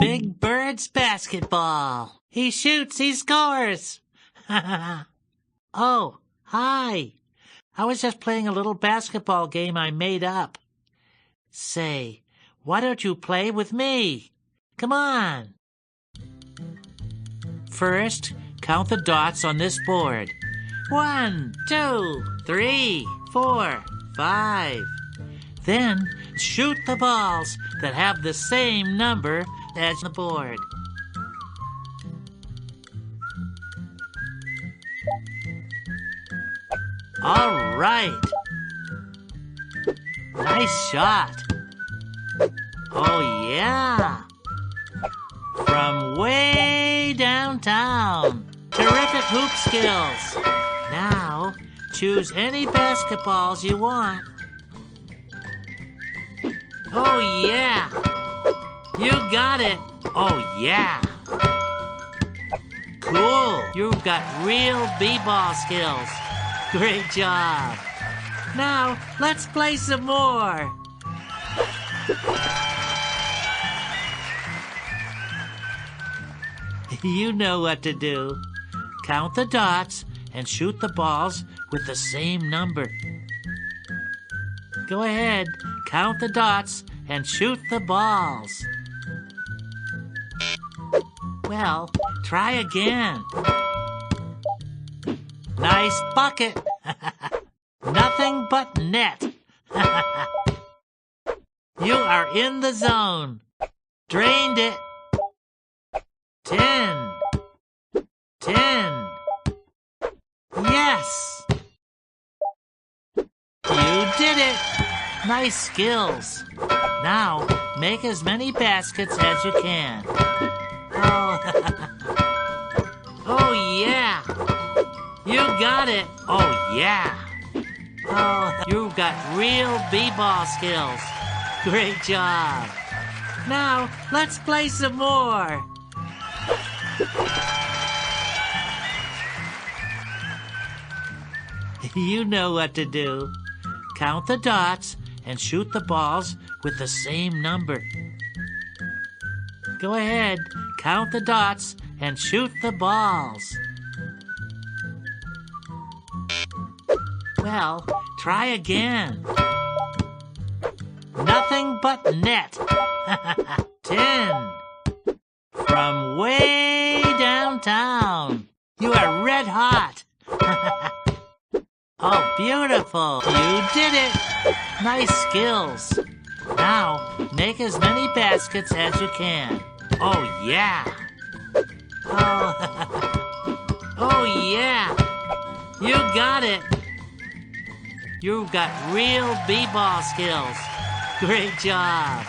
Big Bird's basketball. He shoots, he scores. Oh, hi. I was just playing a little basketball game I made up. Say, why don't you play with me? Come on. First, count the dots on this board. 1, 2, 3, 4, 5. Then, shoot the balls that have the same number as the board. All right. Nice shot. Oh, yeah. From way downtown. Terrific hoop skills. Now, choose any basketballs you want. Oh, yeah. You got it. Oh, yeah. Cool. You've got real b-ball skills. Great job. Now, let's play some more. You know what to do. Count the dots and shoot the balls with the same number. Go ahead, count the dots and shoot the balls. Well, try again. Nice bucket. Nothing but net. You are in the zone. Drained it. 10. 10. Yes. You did it. Nice skills. Now, make as many baskets as you can. Oh, oh yeah. You got it. Oh, yeah. Oh, you've got real b-ball skills. Great job. Now, let's play some more. You know what to do. Count the dots and shoot the balls with the same number. Go ahead, count the dots and shoot the balls. Well, try again. Nothing but net. 10. From way downtown. You are red hot. Oh, beautiful. You did it. Nice skills. Now, make as many baskets as you can. Oh, yeah. Oh, oh yeah. You got it. You've got real b-ball skills. Great job.